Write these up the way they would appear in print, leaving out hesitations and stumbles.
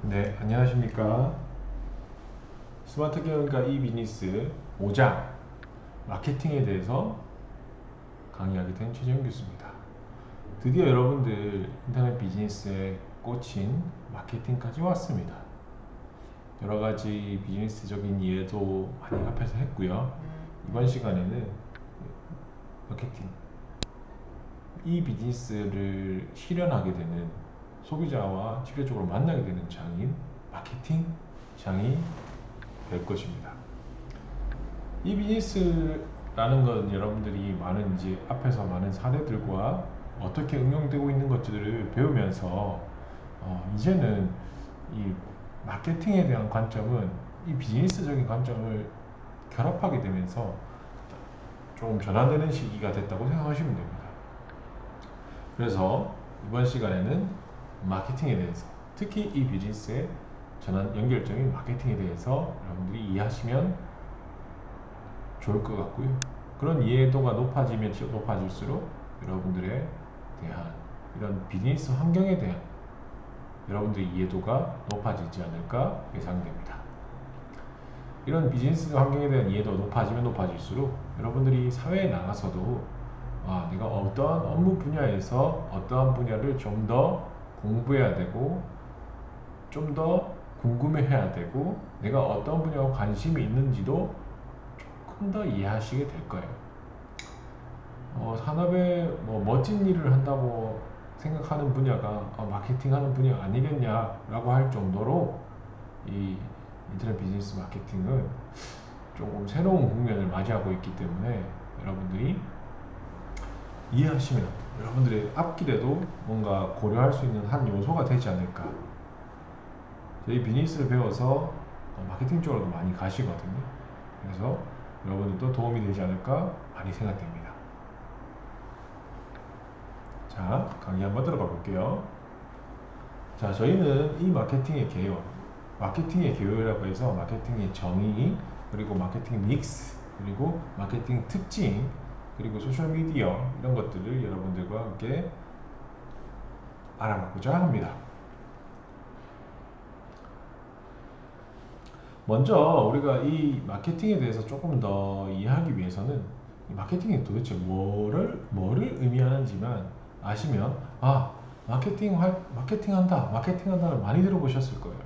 네, 안녕하십니까. 스마트 경영과 이비즈니스 5장 마케팅에 대해서 강의하게 된 최재형 교수입니다. 드디어 여러분들 인터넷 비즈니스에 꽂힌 마케팅까지 왔습니다. 여러 가지 비즈니스적인 이해도 많이 앞에서 했고요. 이번 시간에는 마케팅, 이 비즈니스를 실현하게 되는 소비자와 직접적으로 만나게 되는 장인 마케팅 장이 될 것입니다. 이 비즈니스라는 건 여러분들이 많은 이제 앞에서 많은 사례들과 어떻게 응용되고 있는 것들을 배우면서 이제는 이 마케팅에 대한 관점은 이 비즈니스적인 관점을 결합하게 되면서 조금 전환되는 시기가 됐다고 생각하시면 됩니다. 그래서 이번 시간에는 마케팅에 대해서, 특히 이 비즈니스의 전환 연결점인 마케팅에 대해서 여러분들이 이해하시면 좋을 것 같고요. 그런 이해도가 높아지면 높아질수록 여러분들에 대한 이런 비즈니스 환경에 대한 여러분들의 이해도가 높아지지 않을까 예상됩니다. 이런 비즈니스 환경에 대한 이해도가 높아지면 높아질수록 여러분들이 사회에 나가서도 내가 어떠한 업무 분야에서 어떠한 분야를 좀 더 공부해야 되고 좀 더 궁금해해야 되고 내가 어떤 분야에 관심이 있는지도 조금 더 이해하시게 될 거예요. 산업에 멋진 일을 한다고 생각하는 분야가 마케팅하는 분야 아니겠냐라고 할 정도로 이 인터넷 비즈니스 마케팅은 조금 새로운 국면을 맞이하고 있기 때문에 여러분들이 이해하시면 여러분들의 앞길에도 뭔가 고려할 수 있는 한 요소가 되지 않을까. 저희 비즈니스를 배워서 마케팅 쪽으로도 많이 가시거든요. 그래서 여러분들도 도움이 되지 않을까 많이 생각됩니다. 자, 강의 한번 들어가 볼게요. 자, 저희는 이 마케팅의 개요라고 해서 마케팅의 정의, 그리고 마케팅 믹스, 그리고 마케팅 특징, 그리고 소셜미디어 이런 것들을 여러분들과 함께 알아보고자 합니다. 먼저 우리가 이 마케팅에 대해서 조금 더 이해하기 위해서는 이 마케팅이 도대체 뭐를 의미하는지만 아시면 마케팅한다를 많이 들어보셨을 거예요.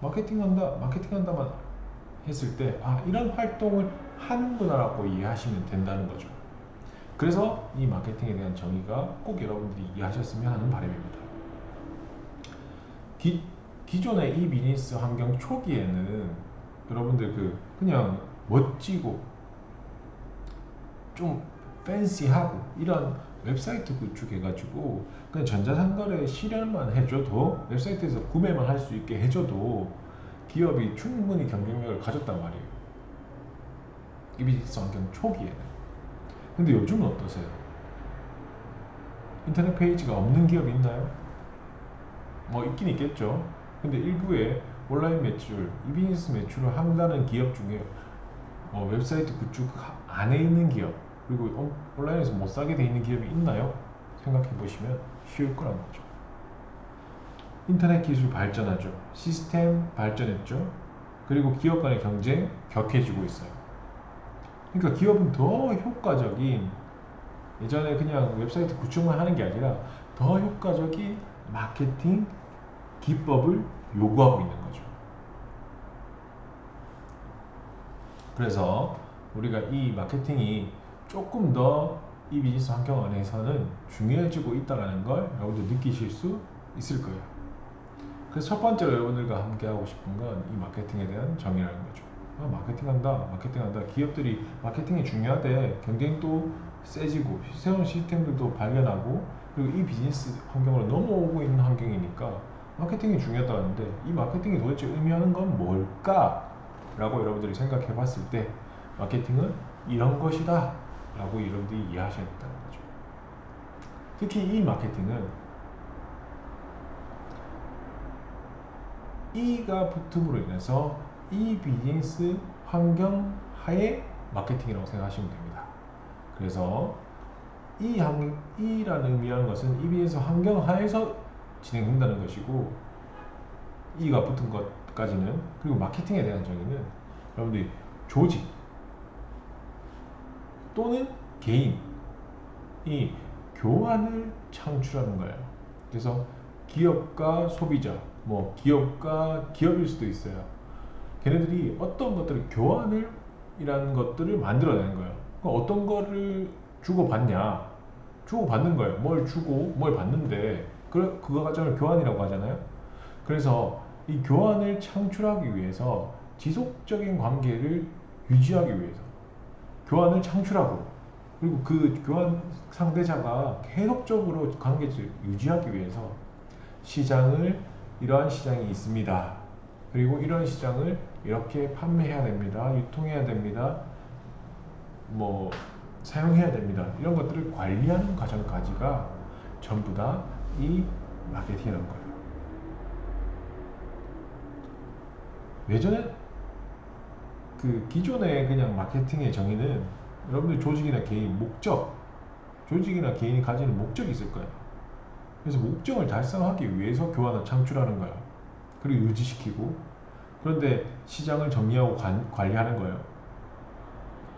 마케팅한다만 했을 때 이런 활동을 하는구나라고 이해하시면 된다는 거죠. 그래서 이 마케팅에 대한 정의가 꼭 여러분들이 이해하셨으면 하는 바람입니다. 기존의 이 비즈니스 환경 초기에는 여러분들 그냥 멋지고 좀 팬시하고 이런 웹사이트 구축해가지고 그냥 전자상거래 실현만 해줘도 웹사이트에서 구매만 할 수 있게 해줘도 기업이 충분히 경쟁력을 가졌단 말이에요. 이 비즈니스 환경 초기에는. 근데 요즘은 어떠세요? 인터넷 페이지가 없는 기업이 있나요? 있긴 있겠죠. 근데 일부의 온라인 매출, 이 비즈니스 매출을 한다는 기업 중에 웹사이트 구축 안에 있는 기업, 그리고 온라인에서 못 사게 돼 있는 기업이 있나요? 생각해 보시면 쉬울 거란 거죠. 인터넷 기술 발전하죠. 시스템 발전했죠. 그리고 기업 간의 경쟁 격해지고 있어요. 그러니까 기업은 더 효과적인, 예전에 그냥 웹사이트 구축만 하는 게 아니라 더 효과적인 마케팅 기법을 요구하고 있는 거죠. 그래서 우리가 이 마케팅이 조금 더 이 비즈니스 환경 안에서는 중요해지고 있다는 걸 여러분들 느끼실 수 있을 거예요. 그래서 첫 번째로 여러분들과 함께 하고 싶은 건 이 마케팅에 대한 정의라는 거죠. 마케팅한다. 기업들이 마케팅이 중요하대. 경쟁도 세지고 새로운 시스템들도 발견하고, 그리고 이 비즈니스 환경으로 넘어오고 있는 환경이니까 마케팅이 중요하다는데 이 마케팅이 도대체 의미하는 건 뭘까? 라고 여러분들이 생각해 봤을 때 마케팅은 이런 것이다 라고 여러분들이 이해하셔야 된다는 거죠. 특히 이 마케팅은 이가 붙음으로 인해서 이 비즈니스 환경 하에 마케팅이라고 생각하시면 됩니다. 그래서 이라는 의미하는 것은 이 비즈니스 환경 하에서 진행된다는 것이고, E가 붙은 것까지는. 그리고 마케팅에 대한 정의는 여러분들이 조직 또는 개인이 교환을 창출하는 거예요. 그래서 기업과 소비자, 뭐 기업과 기업일 수도 있어요. 걔네들이 어떤 것들을 교환을 이라는 것들을 만들어내는 거예요. 그럼 어떤 거를 주고받냐? 주고받는 거예요. 뭘 주고 뭘 받는데 그거 과정을 교환이라고 하잖아요. 그래서 이 교환을 창출하기 위해서 지속적인 관계를 유지하기 위해서 교환을 창출하고, 그리고 그 교환 상대자가 계속적으로 관계를 유지하기 위해서 시장을, 이러한 시장이 있습니다. 그리고 이런 시장을 이렇게 판매해야 됩니다. 유통해야 됩니다. 뭐 사용해야 됩니다. 이런 것들을 관리하는 과정까지가 전부 다 이 마케팅이라는 거예요. 예전에 그 기존의 그냥 마케팅의 정의는 여러분들 조직이나 개인 목적, 조직이나 개인이 가지는 목적이 있을 거예요. 그래서 목적을 달성하기 위해서 교환을 창출하는 거예요. 그리고 유지시키고. 그런데 시장을 정리하고 관리하는 거예요.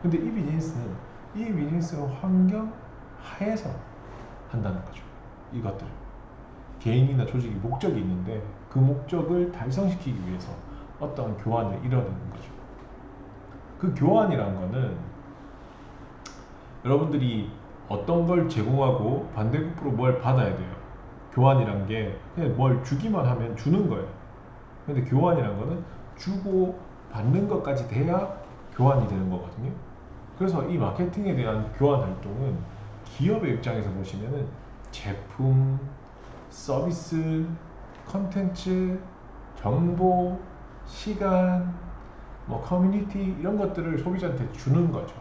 근데 이 비즈니스는 환경 하에서 한다는 거죠. 이것들 개인이나 조직이 목적이 있는데 그 목적을 달성시키기 위해서 어떤 교환을 이뤄내는 거죠. 그 교환이란 거는 여러분들이 어떤 걸 제공하고 반대급부로 뭘 받아야 돼요. 교환이란 게 그냥 뭘 주기만 하면 주는 거예요. 근데 교환이란 거는 주고 받는 것까지 돼야 교환이 되는 거거든요. 그래서 이 마케팅에 대한 교환 활동은 기업의 입장에서 보시면은 제품, 서비스, 컨텐츠, 정보, 시간, 뭐 커뮤니티 이런 것들을 소비자한테 주는 거죠.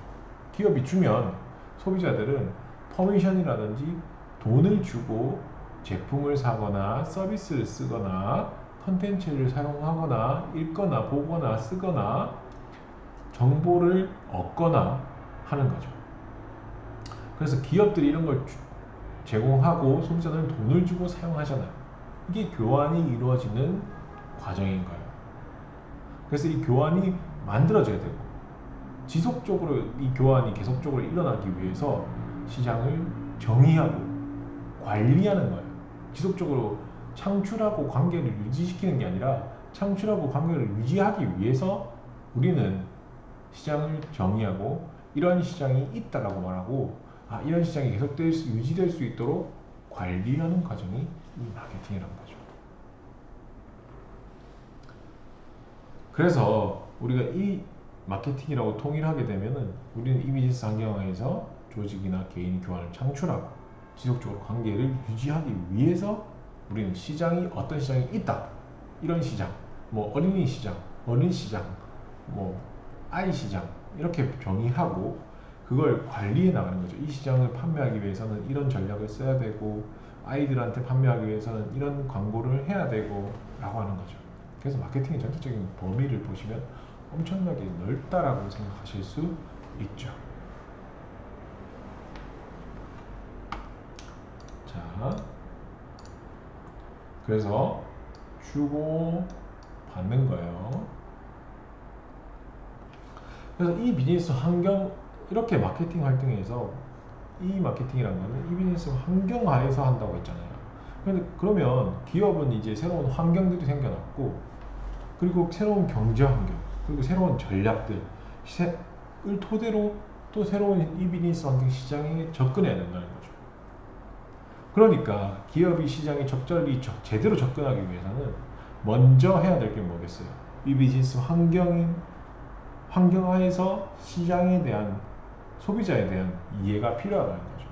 기업이 주면 소비자들은 퍼미션이라든지 돈을 주고 제품을 사거나 서비스를 쓰거나 컨텐츠를 사용하거나 읽거나 보거나 쓰거나 정보를 얻거나 하는 거죠. 그래서 기업들이 이런 걸 제공하고 소비자들은 돈을 주고 사용하잖아요. 이게 교환이 이루어지는 과정인 거예요. 그래서 이 교환이 만들어져야 되고 지속적으로 이 교환이 계속적으로 일어나기 위해서 시장을 정의하고 관리하는 거예요. 지속적으로 창출하고 관계를 유지시키는 게 아니라 창출하고 관계를 유지하기 위해서 우리는 시장을 정의하고 이런 시장이 있다라고 말하고 이런 시장이 유지될 수 있도록 관리하는 과정이 이 마케팅이라는 거죠. 그래서 우리가 이 마케팅이라고 통일하게 되면은 우리는 이 비즈니스 환경에서 조직이나 개인이 교환을 창출하고 지속적으로 관계를 유지하기 위해서 우리는 시장이 어떤 시장이 있다, 이런 시장, 뭐 어린이 시장, 어린 시장, 뭐 아이 시장 이렇게 정의하고 그걸 관리해 나가는 거죠. 이 시장을 판매하기 위해서는 이런 전략을 써야 되고 아이들한테 판매하기 위해서는 이런 광고를 해야 되고 라고 하는 거죠. 그래서 마케팅의 전체적인 범위를 보시면 엄청나게 넓다라고 생각하실 수 있죠. 자, 그래서 주고 받는 거예요. 그래서 이 비즈니스 환경, 이렇게 마케팅 활동에서 이 마케팅이라는 거는 이 비즈니스 환경 하에서 한다고 했잖아요. 그러면 기업은 이제 새로운 환경들이 생겨났고, 그리고 새로운 경제 환경, 그리고 새로운 전략들을 토대로 또 새로운 이 비즈니스 환경 시장에 접근해야 된다는 거죠. 그러니까 기업이 시장에 적절히 제대로 접근하기 위해서는 먼저 해야 될 게 뭐겠어요? 이 비즈니스 환경하에서 시장에 대한, 소비자에 대한 이해가 필요하다는 거죠.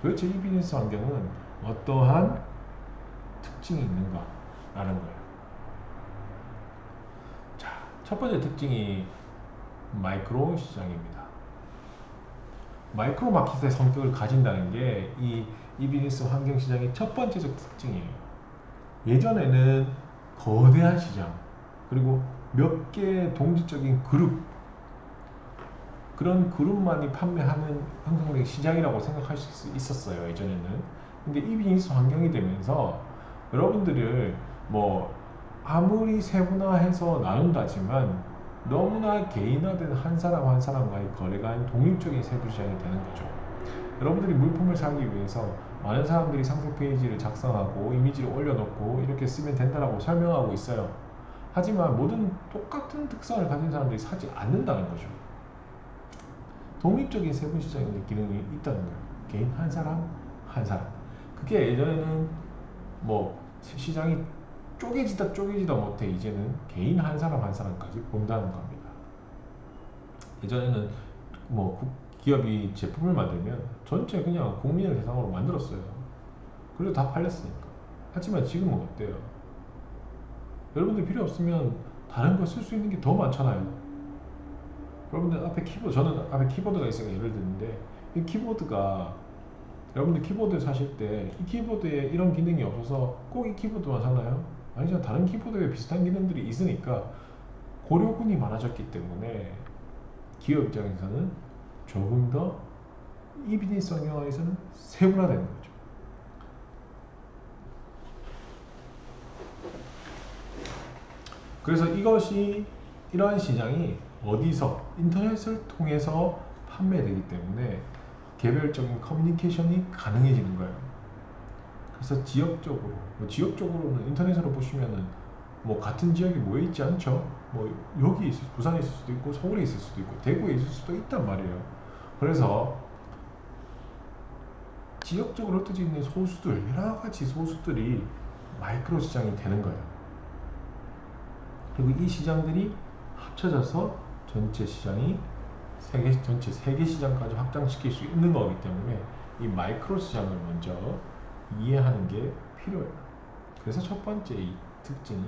도대체 이 비즈니스 환경은 어떠한 특징이 있는가라는 거예요. 자, 첫 번째 특징이 마이크로 시장입니다. 마이크로 마켓의 성격을 가진다는 게 이 비즈니스 환경 시장의 첫 번째적 특징이에요. 예전에는 거대한 시장, 그리고 몇 개의 동질적인 그룹, 그런 그룹만이 판매하는 형성된 시장이라고 생각할 수 있었어요, 예전에는. 근데 이 비즈니스 환경이 되면서 여러분들을 뭐 아무리 세분화해서 나눈다지만 너무나 개인화된 한 사람 한 사람과의 거래가 아닌 독립적인 세부 시장이 되는 거죠. 여러분들이 물품을 사기 위해서 많은 사람들이 상세 페이지를 작성하고 이미지를 올려놓고 이렇게 쓰면 된다라고 설명하고 있어요. 하지만 모든 똑같은 특성을 가진 사람들이 사지 않는다는 거죠. 독립적인 세분 시장의 기능이 있다는 거예요. 개인 한 사람 한 사람. 그게 예전에는 뭐 시장이 쪼개지다 못해 이제는 개인 한 사람 한 사람까지 본다는 겁니다. 예전에는 뭐 기업이 제품을 만들면 전체 그냥 국민을 대상으로 만들었어요. 그래도 다 팔렸으니까. 하지만 지금은 어때요? 여러분들 필요 없으면 다른 거 쓸 수 있는 게 더 많잖아요. 여러분들 앞에 키보드, 저는 앞에 키보드가 있으니까 예를 드는데 이 키보드가 여러분들 키보드 사실 때 이 키보드에 이런 기능이 없어서 꼭 이 키보드만 사나요? 아니죠. 다른 키보드에 비슷한 기능들이 있으니까 고려군이 많아졌기 때문에 기업 입장에서는 조금 더 이 비즈니스 환경에서는 세분화되는 거죠. 그래서 이러한 시장이 어디서 인터넷을 통해서 판매되기 때문에 개별적인 커뮤니케이션이 가능해지는 거예요. 그래서 지역적으로는 인터넷으로 보시면은 뭐 같은 지역이 모여 있지 않죠. 뭐 여기 부산에 있을 수도 있고 서울에 있을 수도 있고 대구에 있을 수도 있단 말이에요. 그래서 지역적으로 흩어져 있는 소수들, 여러 가지 소수들이 마이크로 시장이 되는 거예요. 그리고 이 시장들이 합쳐져서 전체 시장이 전체 세계 시장까지 확장시킬 수 있는 거기 때문에 이 마이크로 시장을 먼저 이해하는 게 필요해요. 그래서 첫 번째 이 특징이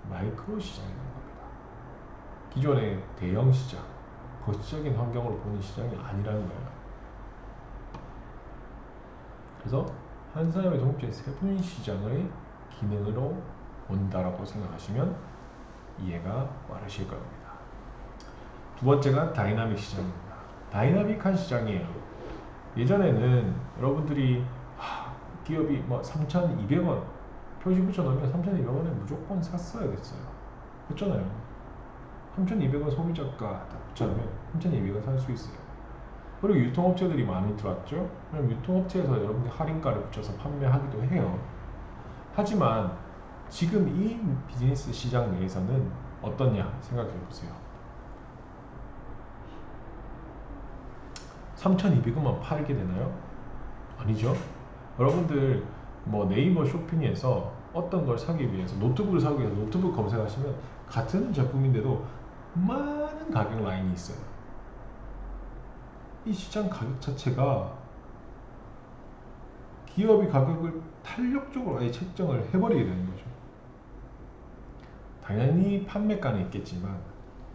마이크로 시장이라는 겁니다. 기존의 대형 시장, 거시적인 환경으로 보는 시장이 아니라는 거예요. 그래서 한 사람의 독립적인 세분 시장의 기능으로 본다라고 생각하시면 이해가 빠르실 겁니다. 두 번째가 다이나믹 시장입니다. 다이나믹한 시장이에요. 예전에는 여러분들이 기업이 뭐 3,200원 표시 붙여놓으면 3,200원에 무조건 샀어야 됐어요. 그렇잖아요. 3,200원 소비자가 딱 붙여놓으면 3,200원 살 수 있어요. 그리고 유통업체들이 많이 들어왔죠. 그럼 유통업체에서 여러분들이 할인가를 붙여서 판매하기도 해요. 하지만 지금 이 비즈니스 시장 내에서는 어떠냐 생각해 보세요. 3,200원만 팔게 되나요? 아니죠. 여러분들 뭐 네이버 쇼핑에서 어떤 걸 사기 위해서 노트북을 사기 위해서 노트북 검색하시면 같은 제품인데도 많은 가격 라인이 있어요. 이 시장 가격 자체가 기업이 가격을 탄력적으로 아예 책정을 해버리게 되는 거죠. 당연히 판매가는 있겠지만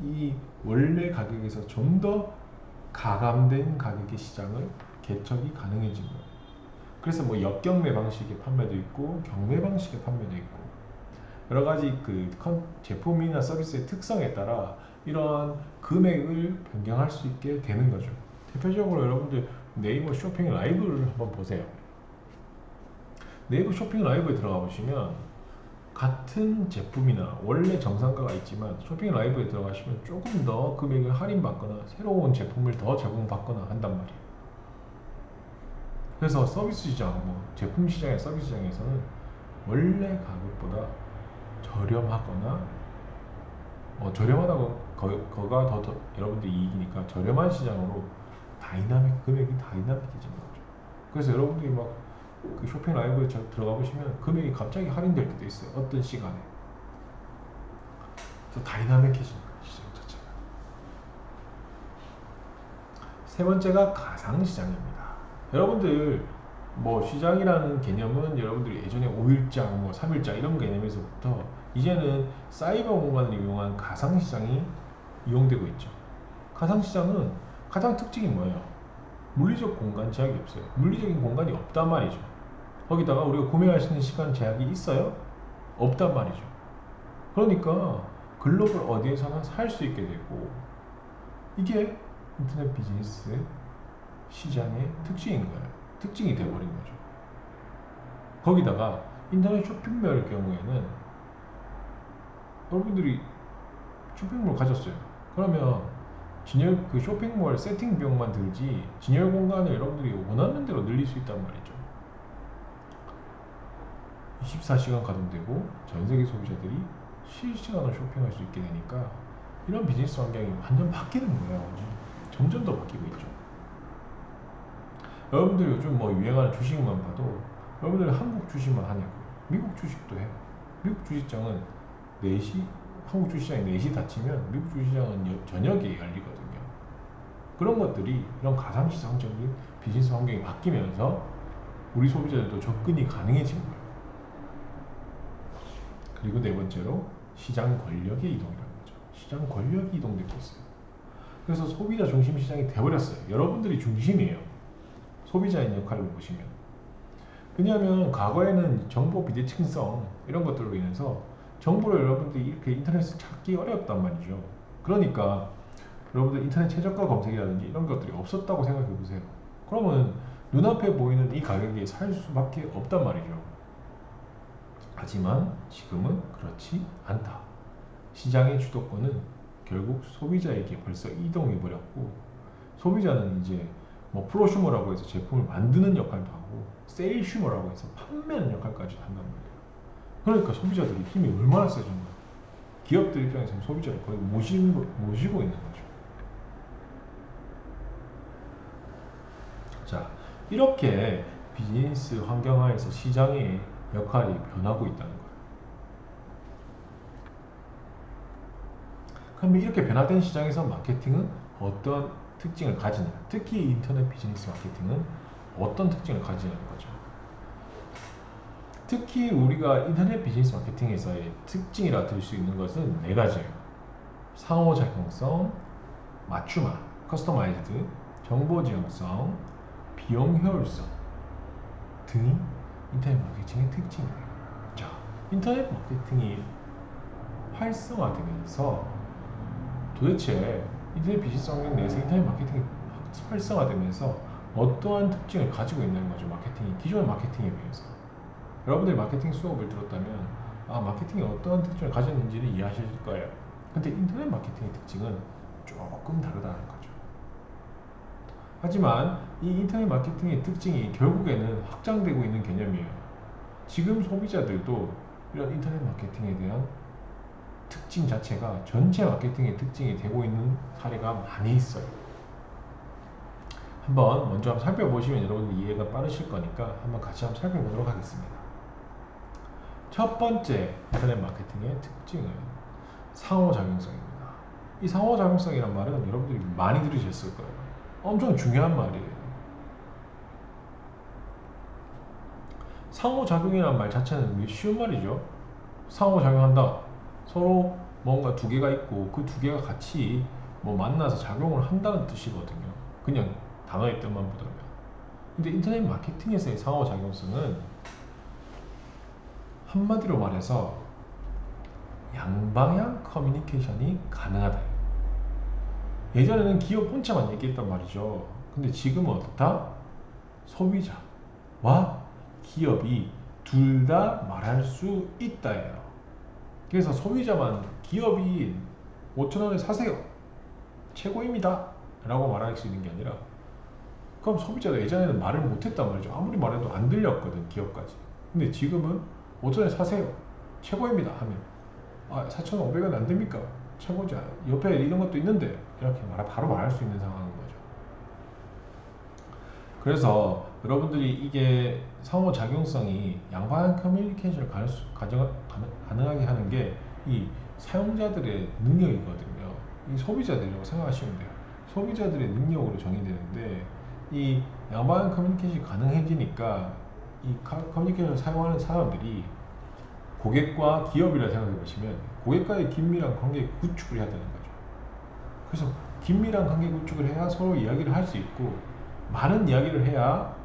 이 원래 가격에서 좀 더 가감된 가격의 시장을 개척이 가능해진 거예요. 그래서 뭐 역경매 방식의 판매도 있고 경매 방식의 판매도 있고 여러 가지 그 제품이나 서비스의 특성에 따라 이러한 금액을 변경할 수 있게 되는 거죠. 대표적으로 여러분들 네이버 쇼핑 라이브를 한번 보세요. 네이버 쇼핑 라이브에 들어가 보시면 같은 제품이나 원래 정상가가 있지만 쇼핑 라이브에 들어가시면 조금 더 금액을 할인받거나 새로운 제품을 더 제공받거나 한단 말이에요. 그래서 서비스 시장, 뭐 제품 시장의 서비스 시장에서는 원래 가격보다 저렴하거나 저렴하다고 거가 더 여러분들이 이익이니까 저렴한 시장으로 금액이 다이나믹해진 거죠. 그래서 여러분들이 막 그 쇼핑 라이브에 들어가 보시면 금액이 갑자기 할인될 때도 있어요. 어떤 시간에. 그래서 다이나믹해진 거예요. 시장 자체가. 세 번째가 가상시장입니다. 여러분들 뭐 시장이라는 개념은 여러분들이 예전에 5일장, 뭐 3일장 이런 개념에서부터 이제는 사이버 공간을 이용한 가상시장이 이용되고 있죠. 가상시장은 가장 특징이 뭐예요? 물리적 공간 제약이 없어요. 물리적인 공간이 없단 말이죠. 거기다가 우리가 구매할 수 있는 시간 제약이 있어요? 없단 말이죠. 그러니까 글로벌 어디에서나 살 수 있게 되고 이게 인터넷 비즈니스 시장의 특징인 거예요. 특징이 되어버린 거죠. 거기다가 인터넷 쇼핑몰의 경우에는 여러분들이 쇼핑몰 가졌어요. 그러면 진열 그 쇼핑몰 세팅 비용만 들지 진열 공간을 여러분들이 원하는 대로 늘릴 수 있단 말이죠. 24시간 가동되고 전 세계 소비자들이 실시간으로 쇼핑할 수 있게 되니까 이런 비즈니스 환경이 완전 바뀌는 거예요. 점점 더 바뀌고 있죠. 여러분들 요즘 뭐 유행하는 주식만 봐도 여러분들 한국 주식만 하냐고. 미국 주식도 해요. 미국 주식장은 4시 한국 주식장이 4시 닫히면 미국 주식장은 저녁에 열리거든요. 그런 것들이 이런 가상시장적인 비즈니스 환경이 바뀌면서 우리 소비자들도 접근이 가능해진 거예요. 그리고 네 번째로 시장 권력의 이동이라는 거죠. 시장 권력이 이동되고 있어요. 그래서 소비자 중심 시장이 돼버렸어요. 여러분들이 중심이에요. 소비자인 역할을 보시면. 왜냐하면 과거에는 정보 비대칭성 이런 것들로 인해서 정보를 여러분들이 이렇게 인터넷에서 찾기 어려웠단 말이죠. 그러니까 여러분들 인터넷 최저가 검색이라든지 이런 것들이 없었다고 생각해 보세요. 그러면 눈앞에 보이는 이 가격에 살 수밖에 없단 말이죠. 하지만 지금은 그렇지 않다. 시장의 주도권은 결국 소비자에게 벌써 이동해 버렸고, 소비자는 이제 뭐 프로슈머라고 해서 제품을 만드는 역할도 하고 세일슈머라고 해서 판매하는 역할까지 한단 말이에요. 그러니까 소비자들이 힘이 얼마나 세졌나. 기업들 입장에서는 소비자를 거의 모시고 있는 거죠. 자, 이렇게 비즈니스 환경하에서 시장의 역할이 변하고 있다는 거예요. 그럼 이렇게 변화된 시장에서 마케팅은 어떤 특징을 가지냐? 특히 인터넷 비즈니스 마케팅은 어떤 특징을 가지냐는 거죠. 특히 우리가 인터넷 비즈니스 마케팅에서의 특징이라 들 수 있는 것은 네 가지예요. 상호작용성, 맞춤화, 커스터마이즈드, 정보지향성, 비용 효율성 등이 인터넷 마케팅의 특징이에요. 자, 인터넷 마케팅이 활성화되면서 도대체 인터넷 비즈니스 환경 내에서 인터넷 마케팅이 활성화되면서 어떠한 특징을 가지고 있는 거죠. 마케팅이 기존의 마케팅에 비해서. 여러분들이 마케팅 수업을 들었다면 마케팅이 어떠한 특징을 가졌는지를 이해하실 거예요. 근데 인터넷 마케팅의 특징은 조금 다르다는 거죠. 하지만 이 인터넷 마케팅의 특징이 결국에는 확장되고 있는 개념이에요. 지금 소비자들도 이런 인터넷 마케팅에 대한 특징 자체가 전체 마케팅의 특징이 되고 있는 사례가 많이 있어요. 한번 먼저 살펴보시면 여러분들 이해가 빠르실 거니까 한번 같이 한번 살펴보도록 하겠습니다. 첫 번째 인터넷 마케팅의 특징은 상호작용성입니다. 이 상호작용성이란 말은 여러분들이 많이 들으셨을 거예요. 엄청 중요한 말이에요. 상호작용이라는 말 자체는 쉬운 말이죠. 상호작용한다. 서로 뭔가 두 개가 있고 그 두 개가 같이 뭐 만나서 작용을 한다는 뜻이거든요. 그냥 단어의 뜻만 보더라면. 근데 인터넷 마케팅에서의 상호작용성은 한마디로 말해서 양방향 커뮤니케이션이 가능하다. 예전에는 기업 혼자만 얘기했단 말이죠. 근데 지금은 어떻다? 소비자와 기업이 둘 다 말할 수 있다예요. 그래서 소비자만 기업이 5,000원에 사세요. 최고입니다. 라고 말할 수 있는 게 아니라, 그럼 소비자가 예전에는 말을 못했단 말이죠. 아무리 말해도 안 들렸거든, 기업까지. 근데 지금은 5,000원에 사세요. 최고입니다. 하면 4,500원 안 됩니까? 최고지. 옆에 이런 것도 있는데 이렇게 바로 말할 수 있는 상황인 거죠. 그래서 여러분들이 이게 상호작용성이 양방향 커뮤니케이션을 가능하게 하는 게 이 사용자들의 능력이거든요. 이 소비자들이라고 생각하시면 돼요. 소비자들의 능력으로 정의되는데, 이 양방향 커뮤니케이션이 가능해지니까 이 커뮤니케이션을 사용하는 사람들이 고객과 기업이라 생각해 보시면 고객과의 긴밀한 관계 구축을 해야 되는 거죠. 그래서 긴밀한 관계 구축을 해야 서로 이야기를 할 수 있고, 많은 이야기를 해야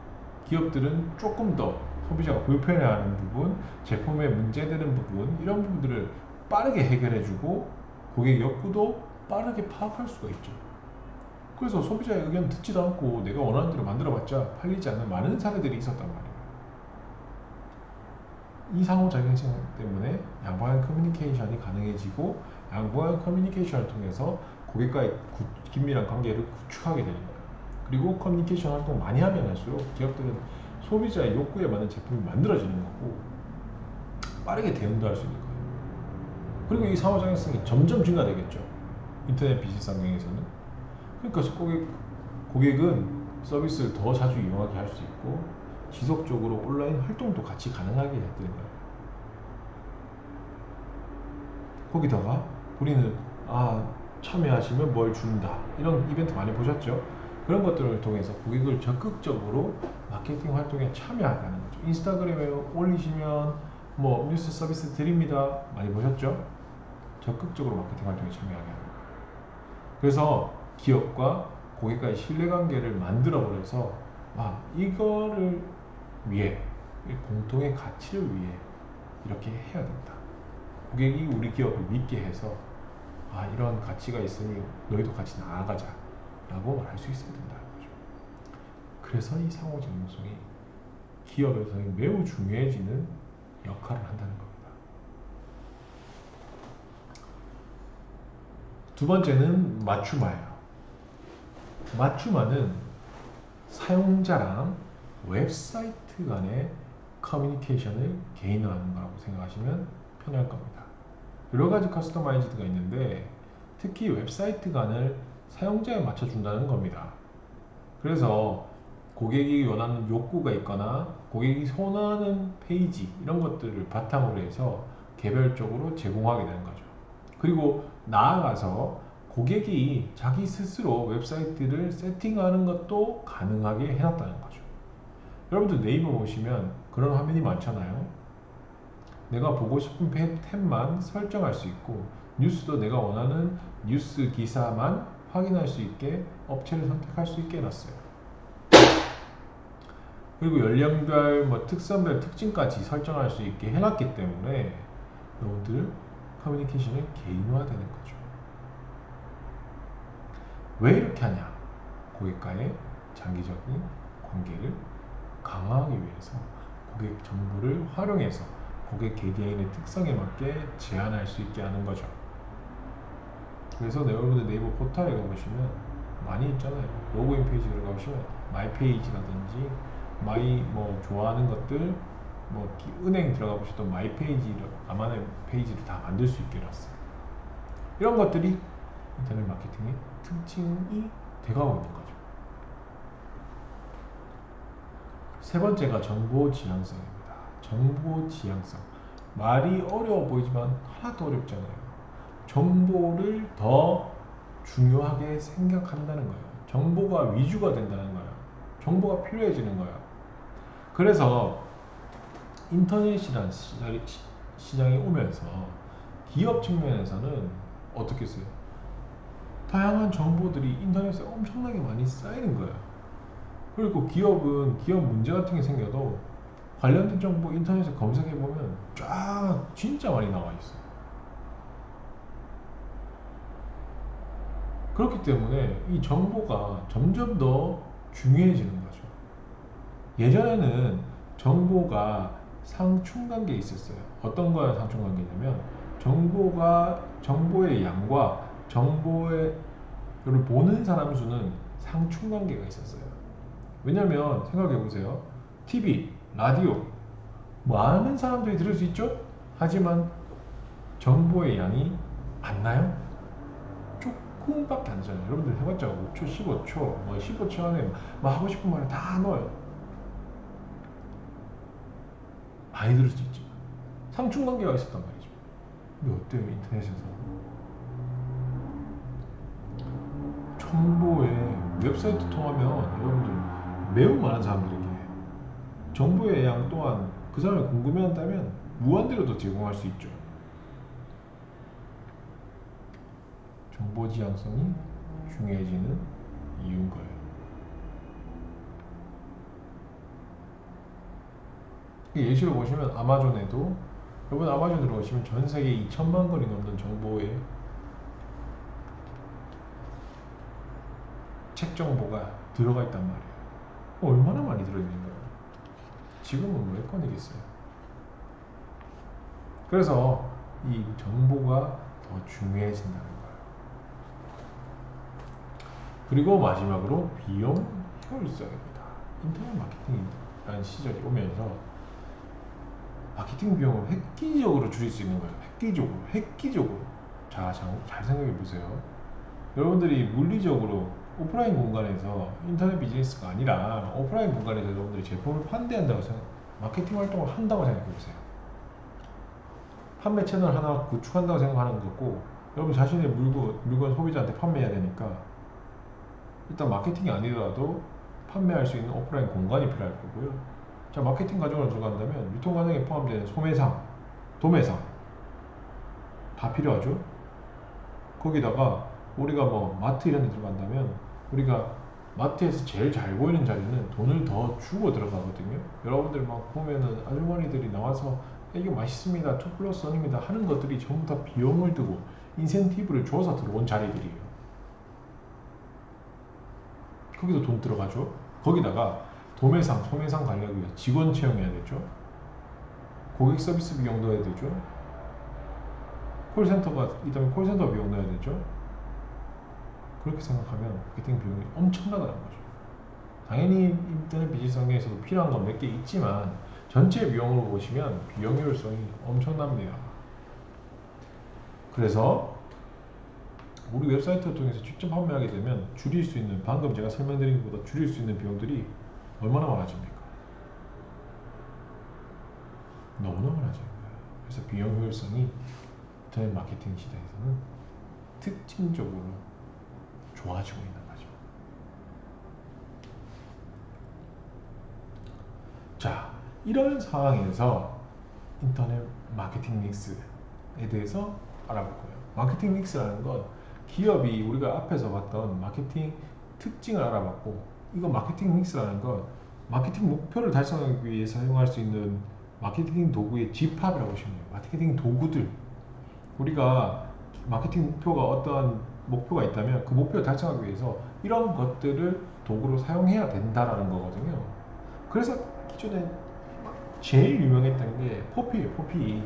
기업들은 조금 더 소비자가 불편해하는 부분, 제품에 문제되는 부분, 이런 부분들을 빠르게 해결해주고 고객 욕구도 빠르게 파악할 수가 있죠. 그래서 소비자의 의견 듣지도 않고 내가 원하는 대로 만들어봤자 팔리지 않는 많은 사례들이 있었단 말이에요. 이 상호작용성 때문에 양방향 커뮤니케이션이 가능해지고 양방향 커뮤니케이션을 통해서 고객과의 긴밀한 관계를 구축하게 되는 거예요. 그리고 커뮤니케이션 활동을 많이 하면 할수록 기업들은 소비자의 욕구에 맞는 제품이 만들어지는 거고 빠르게 대응도 할 수 있는 거예요. 그리고 이 상호작용성이 점점 증가되겠죠. 인터넷 비즈니스 환경에서는. 그러니까 고객은 서비스를 더 자주 이용하게 할 수 있고 지속적으로 온라인 활동도 같이 가능하게 되는 거예요. 거기다가 우리는 참여하시면 뭘 준다 이런 이벤트 많이 보셨죠? 그런 것들을 통해서 고객을 적극적으로 마케팅 활동에 참여하게 하는 거죠. 인스타그램에 올리시면 뭐 뉴스 서비스 드립니다 많이 보셨죠? 적극적으로 마케팅 활동에 참여하게 하는 거예요. 그래서 기업과 고객과의 신뢰관계를 만들어 버려서 이거를 위해 공통의 가치를 위해 이렇게 해야 된다. 고객이 우리 기업을 믿게 해서 이런 가치가 있으니 너희도 같이 나아가자 라고 말할 수 있어야 된다는 거죠. 그래서 이 상호작용성이 기업에서는 매우 중요해지는 역할을 한다는 겁니다. 두 번째는 맞춤화예요. 맞춤화는 사용자랑 웹사이트 간의 커뮤니케이션을 개인화하는 거라고 생각하시면 편할 겁니다. 여러 가지 커스터마이즈드가 있는데 특히 웹사이트 간을 사용자에 맞춰준다는 겁니다. 그래서 고객이 원하는 욕구가 있거나 고객이 선호하는 페이지 이런 것들을 바탕으로 해서 개별적으로 제공하게 되는 거죠. 그리고 나아가서 고객이 자기 스스로 웹사이트를 세팅하는 것도 가능하게 해놨다는 거죠. 여러분들 네이버 보시면 그런 화면이 많잖아요. 내가 보고 싶은 탭만 설정할 수 있고 뉴스도 내가 원하는 뉴스 기사만 확인할 수 있게 업체를 선택할 수 있게 해놨어요. 그리고 연령별, 특성별 특징까지 설정할 수 있게 해놨기 때문에 여러분들 커뮤니케이션이 개인화되는 거죠. 왜 이렇게 하냐? 고객과의 장기적인 관계를 강화하기 위해서 고객 정보를 활용해서 고객 개개인의 특성에 맞게 제한할 수 있게 하는 거죠. 그래서 여러분들 네이버 포털에 가보시면 많이 있잖아요. 로그인 페이지 들어가보시면 마이 페이지라든지 마이 좋아하는 것들 은행 들어가 보셔도 마이 페이지를 나만의 페이지를 다 만들 수 있게 해놨어요. 이런 것들이 인터넷 마케팅의 특징이 되어가고 있는 거죠. 세 번째가 정보 지향성입니다. 정보 지향성. 말이 어려워 보이지만 하나도 어렵잖아요. 정보를 더 중요하게 생각한다는 거예요. 정보가 위주가 된다는 거예요. 정보가 필요해지는 거예요. 그래서 인터넷이라는 시장이 오면서 기업 측면에서는 어떻게 써요? 다양한 정보들이 인터넷에 엄청나게 많이 쌓이는 거예요. 그리고 기업은 기업 문제 같은 게 생겨도 관련된 정보 인터넷에 검색해보면 쫙 진짜 많이 나와 있어요. 그렇기 때문에 이 정보가 점점 더 중요해지는 거죠. 예전에는 정보가 상충관계에 있었어요. 어떤 거야 상충관계냐면 정보의 양과 정보를 보는 사람 수는 상충관계가 있었어요. 왜냐면 생각해보세요. TV, 라디오 많은 사람들이 들을 수 있죠? 하지만 정보의 양이 많나요? 조금밖에 안 되잖아요. 여러분들 해봤자 5초, 15초, 15초 안에 하고 싶은 말을 다 넣어요. 많이 들을 수 있지만 상충관계가 있었단 말이죠. 근데 어때요? 인터넷에서 정보에 웹사이트 통하면 여러분들 매우 많은 사람들에게 정보의 양 또한 그 사람이 궁금해한다면 무한대로 더 제공할 수 있죠. 정보 지향성이 중요해지는 이유인 거예요. 예시로 보시면 아마존에도 여러분 아마존 들어오시면 전 세계 2천만 건이 넘는 정보에 책 정보가 들어가 있단 말이에요. 얼마나 많이 들어있는 거예요. 지금은 몇 건이겠어요. 그래서 이 정보가 더 중요해진다는 거예요. 그리고 마지막으로 비용 효율성입니다. 인터넷 마케팅이라는 시절이 오면서 마케팅 비용을 획기적으로 줄일 수 있는 거예요. 획기적으로. 자, 잘 생각해 보세요. 여러분들이 물리적으로 오프라인 공간에서 인터넷 비즈니스가 아니라 오프라인 공간에서 여러분들이 제품을 판매한다고 마케팅 활동을 한다고 생각해 보세요. 판매 채널 하나 구축한다고 생각하는 거고, 여러분 자신의 물건 소비자한테 판매해야 되니까 일단 마케팅이 아니더라도 판매할 수 있는 오프라인 공간이 필요할 거고요. 자, 마케팅 과정으로 들어간다면 유통 과정에 포함되는 소매상, 도매상 다 필요하죠. 거기다가 우리가 뭐 마트 이런 데 들어간다면 우리가 마트에서 제일 잘 보이는 자리는 돈을 더 주고 들어가거든요. 여러분들 막 보면은 아주머니들이 나와서 이게 맛있습니다, 2 플러스 1입니다 하는 것들이 전부 다 비용을 두고 인센티브를 줘서 들어온 자리들이에요. 거기도 돈 들어가죠. 거기다가 도매상, 소매상 가려고 위해 직원 채용해야 되죠. 고객 서비스 비용 넣어야 되죠. 콜센터가 있다면 콜센터 비용 넣어야 되죠. 그렇게 생각하면 마케팅 비용이 엄청나다는 거죠. 당연히 인터넷 비즈니스 환경에서도 필요한 건 몇 개 있지만 전체 비용으로 보시면 비용 효율성이 엄청납니다. 그래서 우리 웹사이트를 통해서 직접 판매하게 되면 줄일 수 있는, 방금 제가 설명드린 것보다 줄일 수 있는 비용들이 얼마나 많아집니까? 너무나 많아져요. 그래서 비용 효율성이 인터넷 마케팅 시대에서는 특징적으로 좋아지고 있는 거죠. 자, 이런 상황에서 인터넷 마케팅 믹스에 대해서 알아볼 거예요. 마케팅 믹스라는 건 기업이 우리가 앞에서 봤던 마케팅 특징을 알아봤고, 이거 마케팅 믹스라는 건 마케팅 목표를 달성하기 위해 사용할 수 있는 마케팅 도구의 집합이라고 보시면 돼요. 마케팅 도구들, 우리가 마케팅 목표가 어떠한 목표가 있다면 그 목표를 달성하기 위해서 이런 것들을 도구로 사용해야 된다라는 거거든요. 그래서 기존에 제일 유명했던 게 포피예요. 포피.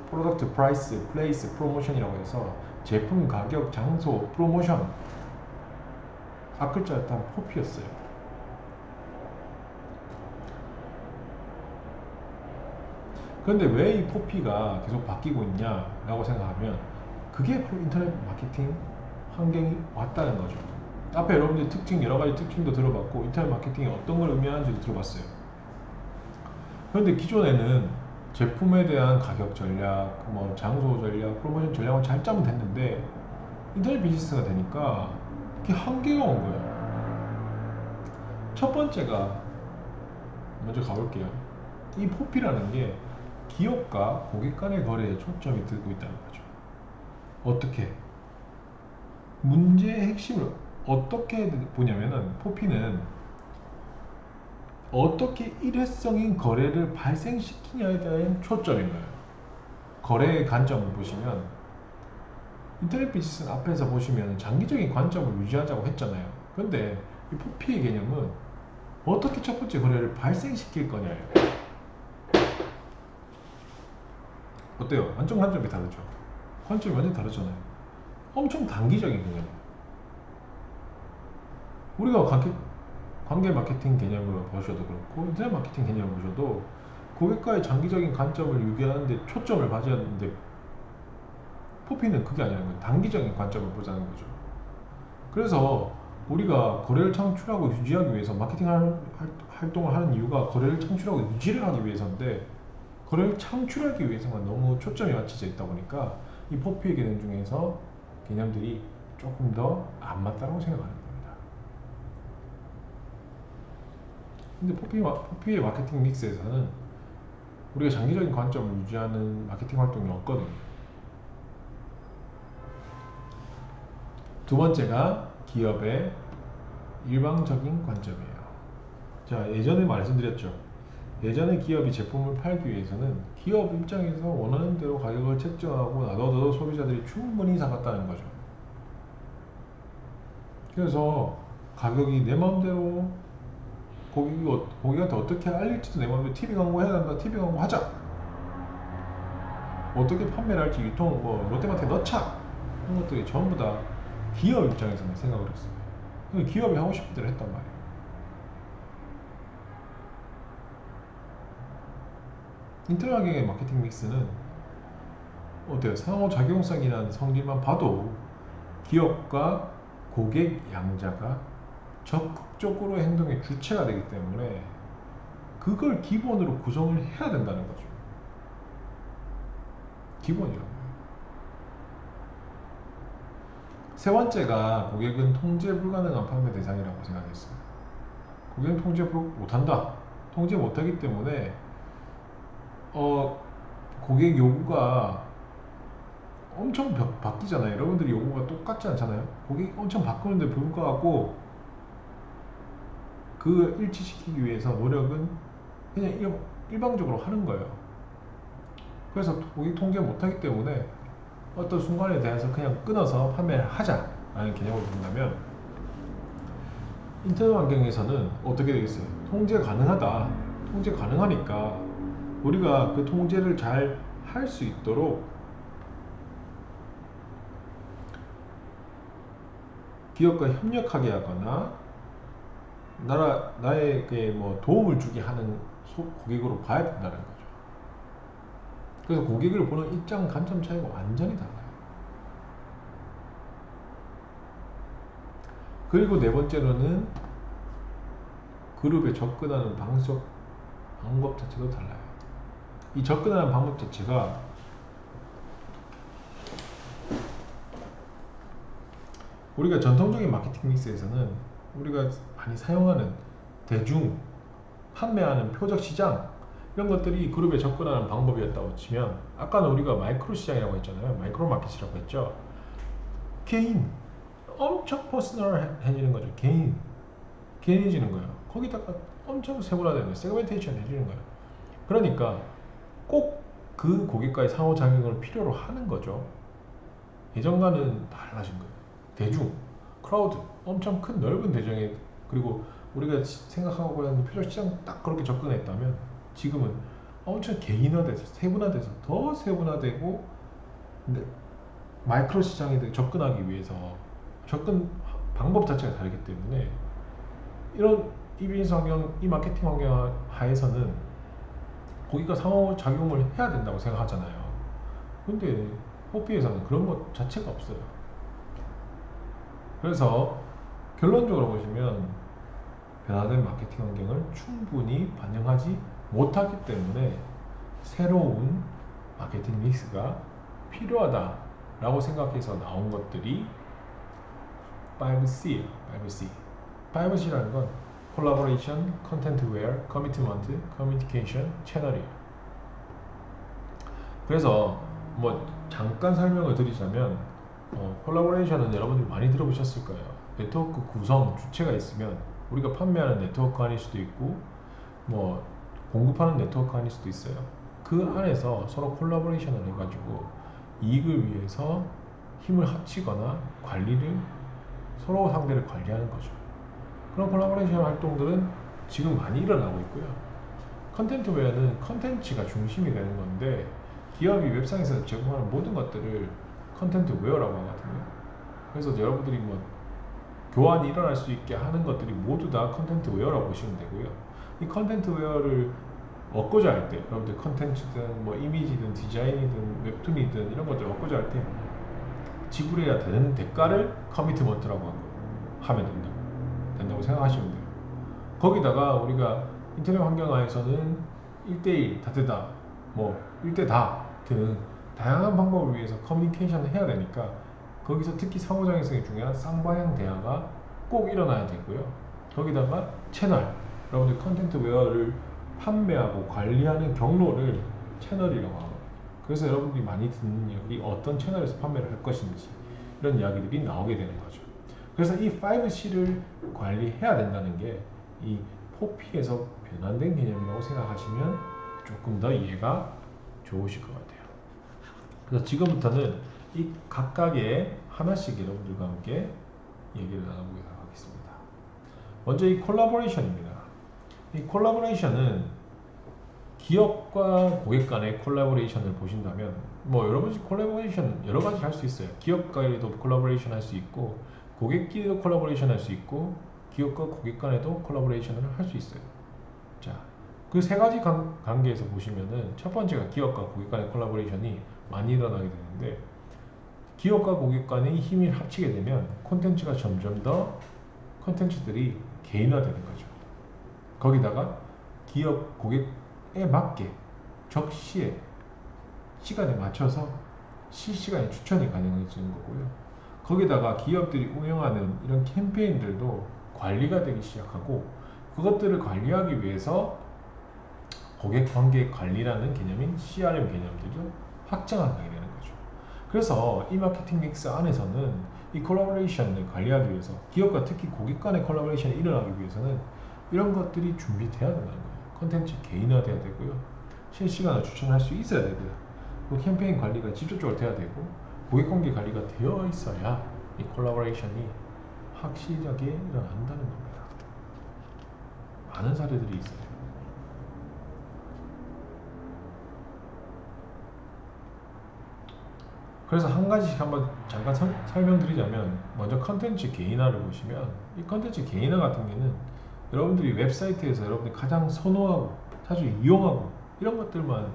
프로덕트, 프라이스, 플레이스, 프로모션이라고 해서 제품, 가격, 장소, 프로모션 앞글자였던 포피였어요. 그런데 왜 이 포피가 계속 바뀌고 있냐라고 생각하면 그게 바로 인터넷 마케팅 환경이 왔다는 거죠. 앞에 여러분들 특징, 여러 가지 특징도 들어봤고 인터넷 마케팅이 어떤 걸 의미하는지도 들어봤어요. 그런데 기존에는 제품에 대한 가격 전략, 뭐 장소 전략, 프로모션 전략을 잘 짜면 됐는데 인터넷 비즈니스가 되니까 이렇게 한계가 온 거예요. 첫 번째가, 먼저 가볼게요. 이 포피라는 게 기업과 고객 간의 거래에 초점이 들고 있다는 거죠. 어떻게? 문제의 핵심을 어떻게 보냐면은 포피는 어떻게 일회성인 거래를 발생시키냐에 대한 초점인 거예요. 거래의 관점을 보시면 인터넷 비즈니스 앞에서 보시면 장기적인 관점을 유지하자고 했잖아요. 그런데 이 포피의 개념은 어떻게 첫 번째 거래를 발생시킬 거냐예요. 어때요? 완전 관점이 다르죠. 관점이 완전 다르잖아요. 엄청 단기적인 개념이에요. 우리가 관계 마케팅 개념으로 보셔도 그렇고 인터넷 마케팅 개념을 보셔도 고객과의 장기적인 관점을 유지하는 데 초점을 가져야 하는데 포피는 그게 아니라는 거예요. 단기적인 관점을 보자는 거죠. 그래서 우리가 거래를 창출하고 유지하기 위해서 마케팅 활동을 하는 이유가 거래를 창출하고 유지를 하기 위해서인데 거래를 창출하기 위해서만 너무 초점이 맞춰져 있다 보니까 이 포피의 개념 중에서 개념들이 조금 더 안 맞다고 생각하는 겁니다. 근데 포피의 마케팅 믹스에서는 우리가 장기적인 관점을 유지하는 마케팅 활동이 없거든요. 두 번째가 기업의 일방적인 관점이에요. 자, 예전에 말씀드렸죠. 예전에 기업이 제품을 팔기 위해서는 기업 입장에서 원하는 대로 가격을 책정하고 나도 소비자들이 충분히 사갔다는 거죠. 그래서 가격이 내 마음대로 고객한테 어떻게 알릴지도 내 마음대로 TV 광고 해야 된다, TV 광고 하자, 어떻게 판매를 할지 유통 뭐 롯데마트에 넣자 이런 것들이 전부 다 기업 입장에서는 생각을 했어요. 기업이 하고 싶은 대로 했단 말이에요. 인터넷 환경의 마케팅 믹스는 어때요? 상호작용성이라는 성질만 봐도 기업과 고객 양자가 적극적으로 행동의 주체가 되기 때문에 그걸 기본으로 구성을 해야 된다는 거죠. 기본이라고. 세 번째가 고객은 통제 불가능한 판매 대상이라고 생각했어요. 고객은 통제 못한다. 통제 못하기 때문에 고객 요구가 엄청 바뀌잖아요. 여러분들이 요구가 똑같지 않잖아요. 고객이 엄청 바꾸는데 불구하고 그 일치시키기 위해서 노력은 그냥 일방적으로 하는 거예요. 그래서 고객 통제 못하기 때문에 어떤 순간에 대해서 그냥 끊어서 판매를 하자라는 개념을 본다면 인터넷 환경에서는 어떻게 되겠어요? 통제 가능하다. 통제 가능하니까 우리가 그 통제를 잘 할 수 있도록 기업과 협력하게 하거나 나에게 뭐 도움을 주게 하는 고객으로 봐야 된다는 거죠. 그래서 고객을 보는 입장 관점 차이가 완전히 달라요. 그리고 네 번째로는 그룹에 접근하는 방법 자체도 달라요. 이 접근하는 방법 자체가 우리가 전통적인 마케팅 믹스에서는 우리가 많이 사용하는 대중, 판매하는 표적 시장 이런 것들이 그룹에 접근하는 방법이었다고 치면 아까는 우리가 마이크로 시장이라고 했잖아요. 마이크로 마켓이라고 했죠. 개인, 엄청 퍼스널해지는 거죠. 개인해지는 거예요. 거기다가 엄청 세분화되는 세그멘테이션 해주는 거예요. 그러니까 꼭 그 고객과의 상호작용을 필요로 하는 거죠. 예전과는 달라진 거예요. 대중, 크라우드, 엄청 큰 넓은 대중에 그리고 우리가 생각하고 있는 표적 시장 딱 그렇게 접근했다면 지금은 엄청 개인화돼서 세분화돼서 더 세분화되고 근데 마이크로 시장에 접근하기 위해서 접근 방법 자체가 다르기 때문에 이런 이 비즈니스 환경, 이 마케팅 환경 하에서는 고객과 상호작용을 해야 된다고 생각하잖아요. 근데 호피에서는 그런 것 자체가 없어요. 그래서 결론적으로 보시면 변화된 마케팅 환경을 충분히 반영하지 못하기 때문에 새로운 마케팅 믹스가 필요하다라고 생각해서 나온 것들이 5C예요. 5C. 5C라는 건 Collaboration, Content Aware, Commitment, Communication, 채널이에요. 그래서 뭐 잠깐 설명을 드리자면 콜라보레이션은 여러분들이 많이 들어보셨을 거예요. 네트워크 구성 주체가 있으면 우리가 판매하는 네트워크 아닐 수도 있고 뭐 공급하는 네트워크 아닐 수도 있어요. 그 안에서 서로 콜라보레이션을 해가지고 이익을 위해서 힘을 합치거나 관리를 서로 상대를 관리하는 거죠. 그런 콜라보레이션 활동들은 지금 많이 일어나고 있고요. 컨텐트 웨어는 컨텐츠가 중심이 되는 건데 기업이 웹상에서 제공하는 모든 것들을 컨텐트 웨어라고 하거든요. 그래서 여러분들이 뭐 교환이 일어날 수 있게 하는 것들이 모두 다 컨텐트 웨어라고 보시면 되고요. 이 컨텐트 웨어를 얻고자 할 때 여러분들 컨텐츠든 뭐 이미지든 디자인이든 웹툰이든 이런 것들을 얻고자 할 때 지불해야 되는 대가를 커미트먼트라고 하면 된다고 생각하시면 돼요. 거기다가 우리가 인터넷 환경 하에서는 1대1 다트다 뭐 1대 다 등 다양한 방법을 위해서 커뮤니케이션을 해야 되니까 거기서 특히 상호작용성이 중요한 쌍방향 대화가 꼭 일어나야 되고요. 거기다가 채널, 여러분들 컨텐트 웨어를 판매하고 관리하는 경로를 채널이라고 하거든요. 그래서 여러분들이 많이 듣는 이야기 어떤 채널에서 판매를 할 것인지 이런 이야기들이 나오게 되는 거죠. 그래서 이 5C를 관리해야 된다는 게 이 4P에서 변환된 개념이라고 생각하시면 조금 더 이해가 좋으실 것 같아요. 그래서 지금부터는 이 각각의 하나씩 여러분들과 함께 얘기를 나눠보도록 하겠습니다. 먼저 이 콜라보레이션입니다. 이 콜라보레이션은 기업과 고객 간의 콜라보레이션을 보신다면 뭐 여러 가지 콜라보레이션 여러 가지 할 수 있어요. 기업과도 콜라보레이션 할 수 있고 고객끼리도 콜라보레이션 할 수 있고 기업과 고객 간에도 콜라보레이션을 할 수 있어요. 자, 그 세 가지 관계에서 보시면은 첫 번째가 기업과 고객 간의 콜라보레이션이 많이 일어나게 되는데 기업과 고객 간의 힘을 합치게 되면 콘텐츠가 점점 더 콘텐츠들이 개인화되는 거죠. 거기다가 기업 고객에 맞게 적시에 시간에 맞춰서 실시간에 추천이 가능해지는 거고요. 거기다가 기업들이 운영하는 이런 캠페인들도 관리가 되기 시작하고 그것들을 관리하기 위해서 고객 관계 관리라는 개념인 CRM 개념들도 확장하게 되는 거죠. 그래서 이 마케팅 믹스 안에서는 이 콜라보레이션을 관리하기 위해서 기업과 특히 고객 간의 콜라보레이션이 일어나기 위해서는 이런 것들이 준비돼야 된다는 거예요. 콘텐츠 개인화돼야 되고요. 실시간으로 추천할 수 있어야 되고요. 그 캠페인 관리가 직접적으로 돼야 되고 고객 관계 관리가 되어 있어야 이 콜라보레이션이 확실하게 일어난다는 겁니다. 많은 사례들이 있어요. 그래서 한 가지씩 한번 잠깐 설명드리자면 먼저 컨텐츠 개인화를 보시면 이 컨텐츠 개인화 같은 경우는 여러분들이 웹사이트에서 여러분들이 가장 선호하고 자주 이용하고 이런 것들만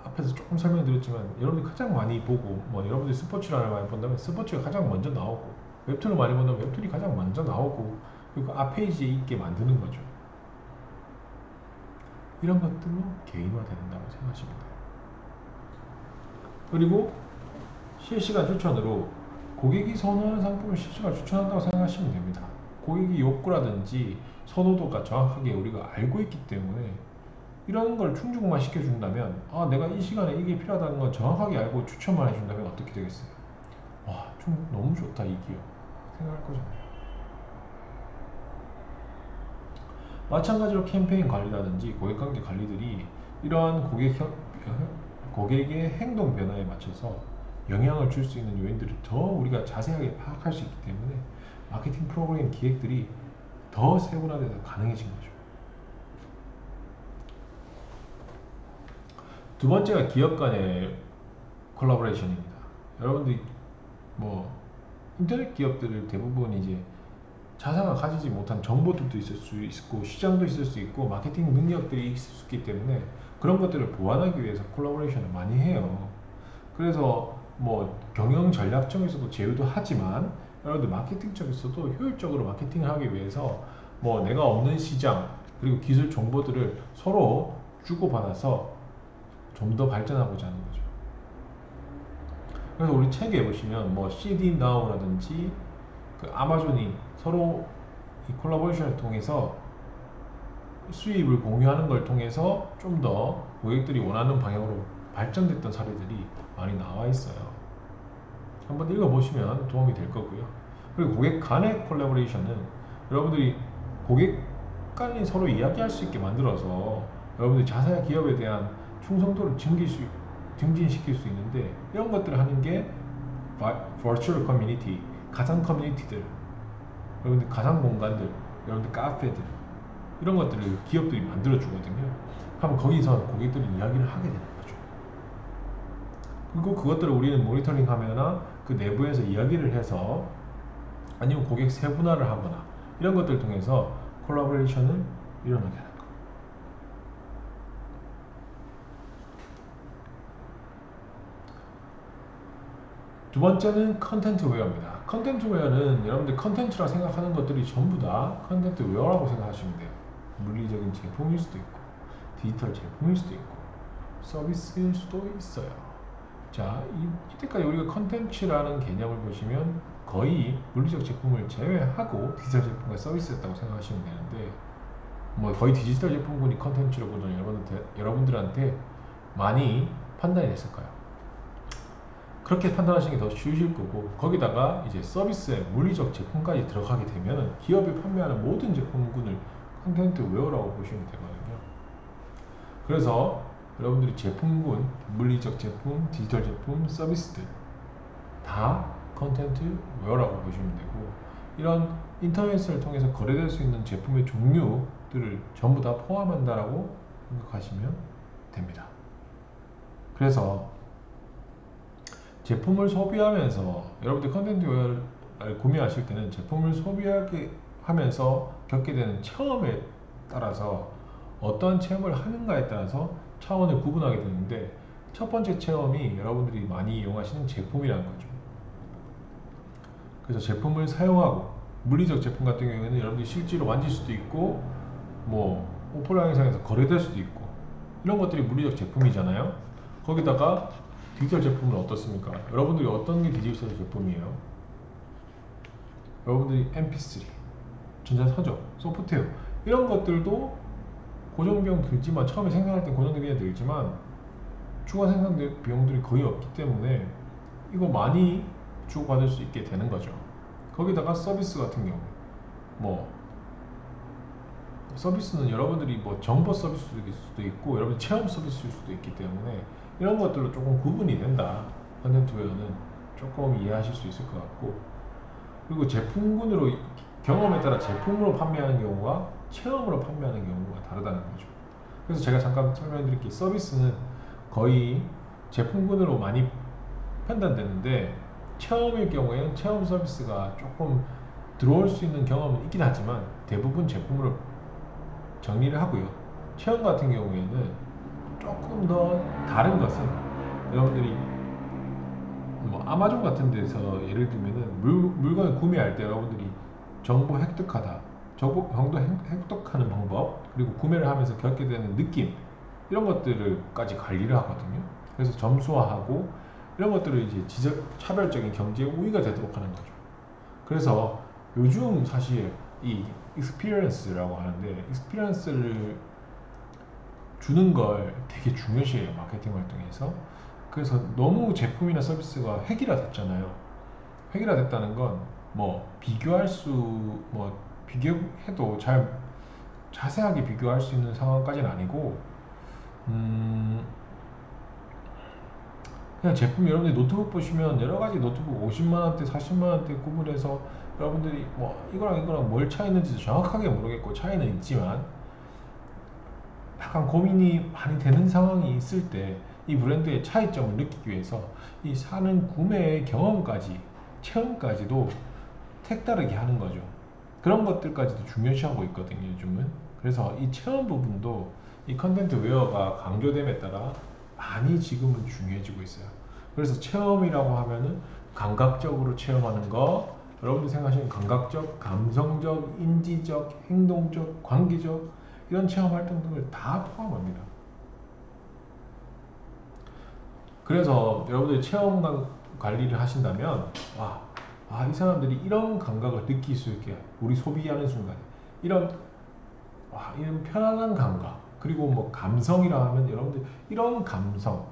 앞에서 조금 설명드렸지만 여러분들이 가장 많이 보고 뭐 여러분들이 스포츠를 많이 본다면 스포츠가 가장 먼저 나오고 웹툰을 많이 본다면 웹툰이 가장 먼저 나오고 그리고 앞 페이지에 있게 만드는 거죠. 이런 것들로 개인화된다고 생각하시면 돼요. 그리고 실시간 추천으로 고객이 선호하는 상품을 실시간 추천한다고 생각하시면 됩니다. 고객이 욕구라든지 선호도가 정확하게 우리가 알고 있기 때문에 이런 걸 충족만 시켜준다면 내가 이 시간에 이게 필요하다는 걸 정확하게 알고 추천만 해준다면 어떻게 되겠어요? 와, 너무 좋다 이 기업 생각할 거잖아요. 마찬가지로 캠페인 관리라든지 고객관계 관리들이 이러한 고객의 행동 변화에 맞춰서 영향을 줄 수 있는 요인들을 더 우리가 자세하게 파악할 수 있기 때문에 마케팅 프로그램 기획들이 더 세분화돼서 가능해진 거죠. 두 번째가 기업 간의 콜라보레이션입니다. 여러분들이 뭐 인터넷 기업들 대부분 이제 자사가 가지지 못한 정보들도 있을 수 있고 시장도 있을 수 있고 마케팅 능력들이 있을 수 있기 때문에 그런 것들을 보완하기 위해서 콜라보레이션을 많이 해요. 그래서 뭐 경영 전략 쪽에서도 제휴도 하지만 여러분들 마케팅 쪽에서도 효율적으로 마케팅을 하기 위해서 뭐 내가 없는 시장 그리고 기술 정보들을 서로 주고받아서 좀 더 발전하고자 하는 거죠. 그래서 우리 책에 보시면 뭐 CD Now라든지 그 아마존이 서로 이 콜라보레이션을 통해서 수입을 공유하는 걸 통해서 좀 더 고객들이 원하는 방향으로 발전됐던 사례들이 많이 나와 있어요. 한번 읽어보시면 도움이 될 거고요. 그리고 고객 간의 콜라보레이션은 여러분들이 고객 간이 서로 이야기할 수 있게 만들어서 여러분들이 자사 기업에 대한 충성도를 증진시킬 수 있는데 이런 것들을 하는 게 virtual community, 가상 커뮤니티들, 여러분들 가상 공간들, 여러분들 카페들 이런 것들을 기업들이 만들어 주거든요. 그럼 거기서 고객들이 이야기를 하게 되는 거죠. 그리고 그것들을 우리는 모니터링 하거나 그 내부에서 이야기를 해서 아니면 고객 세분화를 하거나 이런 것들을 통해서 콜라보레이션을 일어나게 하는 거예요. 두 번째는 컨텐츠 웨어입니다. 컨텐츠 웨어는 여러분들 컨텐츠라 생각하는 것들이 전부 다 컨텐츠 웨어라고 생각하시면 돼요. 물리적인 제품일 수도 있고 디지털 제품일 수도 있고 서비스일 수도 있어요. 자, 이때까지 우리가 컨텐츠라는 개념을 보시면 거의 물리적 제품을 제외하고 디지털 제품과 서비스였다고 생각하시면 되는데 뭐 거의 디지털 제품군이 컨텐츠로 보는 여러분들한테 많이 판단이 됐을 거예요. 그렇게 판단하시는 게 더 쉬우실 거고 거기다가 이제 서비스에 물리적 제품까지 들어가게 되면 기업이 판매하는 모든 제품군을 컨텐츠 웨어라고 보시면 되거든요. 그래서 여러분들이 제품군, 물리적 제품, 디지털 제품, 서비스들 다 컨텐츠 웨어라고 보시면 되고 이런 인터넷을 통해서 거래될 수 있는 제품의 종류들을 전부 다 포함한다라고 생각하시면 됩니다. 그래서 제품을 소비하면서 여러분들 컨텐츠를 구매하실 때는 제품을 소비하게 하면서 겪게 되는 체험에 따라서 어떤 체험을 하는가에 따라서 차원을 구분하게 되는데, 첫 번째 체험이 여러분들이 많이 이용하시는 제품이라는 거죠. 그래서 제품을 사용하고, 물리적 제품 같은 경우에는 여러분들이 실제로 만질 수도 있고 뭐 오프라인 상에서 거래될 수도 있고, 이런 것들이 물리적 제품이잖아요. 거기다가 디지털 제품은 어떻습니까? 여러분들이 어떤 게 디지털 제품이에요? 여러분들이 MP3, 전자서적, 소프트웨어, 이런 것들도 고정 비용 들지만, 처음에 생산할 때 고정 비용이 들지만 추가 생산 비용들이 거의 없기 때문에 이거 많이 주고받을 수 있게 되는 거죠. 거기다가 서비스 같은 경우, 뭐 서비스는 여러분들이 뭐 정보 서비스일 수도 있고 여러분 체험 서비스일 수도 있기 때문에 이런 것들로 조금 구분이 된다. 컨텐츠웨어는 조금 이해하실 수 있을 것 같고, 그리고 제품군으로 경험에 따라 제품으로 판매하는 경우와 체험으로 판매하는 경우가 다르다는 거죠. 그래서 제가 잠깐 설명드릴게요. 서비스는 거의 제품군으로 많이 판단되는데, 체험일 경우에는 체험 서비스가 조금 들어올 수 있는 경험은 있긴 하지만 대부분 제품으로 정리를 하고요. 체험 같은 경우에는 조금 더 다른 것은, 여러분들이 뭐 아마존 같은 데서 예를 들면은 물건을 구매할 때 여러분들이 정보 획득하다, 정보 획득하는 방법, 그리고 구매를 하면서 겪게 되는 느낌, 이런 것들을까지 관리를 하거든요. 그래서 점수화하고 이런 것들을 이제 차별적인 경제 우위가 되도록 하는 거죠. 그래서 요즘 사실 이 익스피리언스라고 하는데, 익스피리언스를 주는 걸 되게 중요시해요, 마케팅 활동에서. 그래서 너무 제품이나 서비스가 획일화됐잖아요. 획일화됐다는 건 뭐 비교해도 잘 자세하게 비교할 수 있는 상황까지는 아니고, 그냥 제품, 여러분들이 노트북 보시면 여러 가지 노트북 50만 원대, 40만 원대 구분해서 여러분들이 뭐 이거랑 이거랑 뭘 차이는지 정확하게 모르겠고 차이는 있지만, 약간 고민이 많이 되는 상황이 있을 때 이 브랜드의 차이점을 느끼기 위해서 이 사는 구매의 경험까지, 체험까지도 색다르게 하는 거죠. 그런 것들까지도 중요시하고 있거든요, 요즘은. 그래서 이 체험 부분도 이 컨텐트 웨어가 강조됨에 따라 많이 지금은 중요해지고 있어요. 그래서 체험이라고 하면은 감각적으로 체험하는 거, 여러분들 생각하시는 감각적, 감성적, 인지적, 행동적, 관계적, 이런 체험 활동 등을 다 포함합니다. 그래서 여러분들이 체험 관리를 하신다면, 이 사람들이 이런 감각을 느낄 수 있게, 우리 소비하는 순간 이런 이런 편안한 감각, 그리고 뭐 감성이라 하면 여러분들 이런 감성,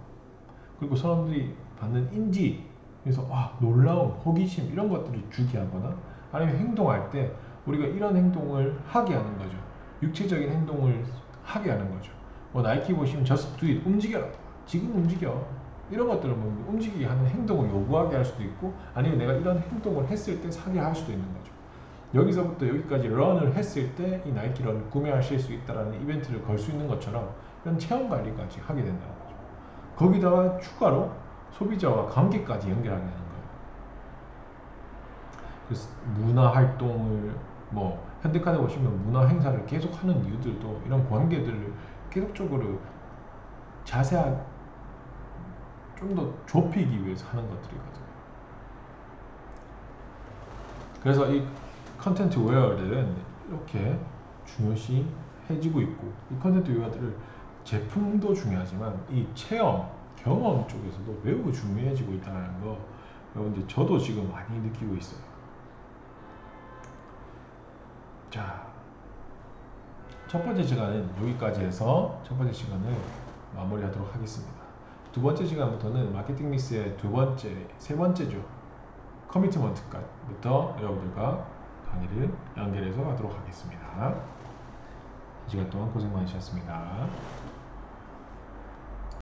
그리고 사람들이 받는 인지, 그래서 놀라움, 호기심, 이런 것들을 주게 하거나, 아니면 행동할 때 우리가 이런 행동을 하게 하는 거죠. 육체적인 행동을 하게 하는 거죠. 뭐 나이키 보시면 just do it, 움직여라, 지금 움직여, 이런 것들을 뭐 움직이게 하는 행동을 요구하게 할 수도 있고, 아니면 내가 이런 행동을 했을 때 사게 할 수도 있는 거죠. 여기서부터 여기까지 런을 했을 때 이 나이키 런을 구매하실 수 있다는 이벤트를 걸 수 있는 것처럼 이런 체험 관리까지 하게 된다는 거죠. 거기다가 추가로 소비자와 관계까지 연결하게 하는 거예요. 그래서 문화 활동을, 뭐 현대카드 보시면 문화 행사를 계속하는 이유들도 이런 관계들을 계속적으로 자세하게 좀 더 좁히기 위해서 하는 것들이거든요. 그래서 이 컨텐트 웨어들은 이렇게 중요시해지고 있고, 이 컨텐트 웨어들을 제품도 중요하지만 이 체험, 경험 쪽에서도 매우 중요해지고 있다는 거, 여러분들 저도 지금 많이 느끼고 있어요. 자, 첫 번째 시간은 여기까지 해서 첫 번째 시간을 마무리하도록 하겠습니다. 두 번째 시간부터는 마케팅 믹스의 세 번째죠. 커미트먼트부터 여러분들과 강의를 연결해서 하도록 하겠습니다. 이 시간 동안 고생 많으셨습니다.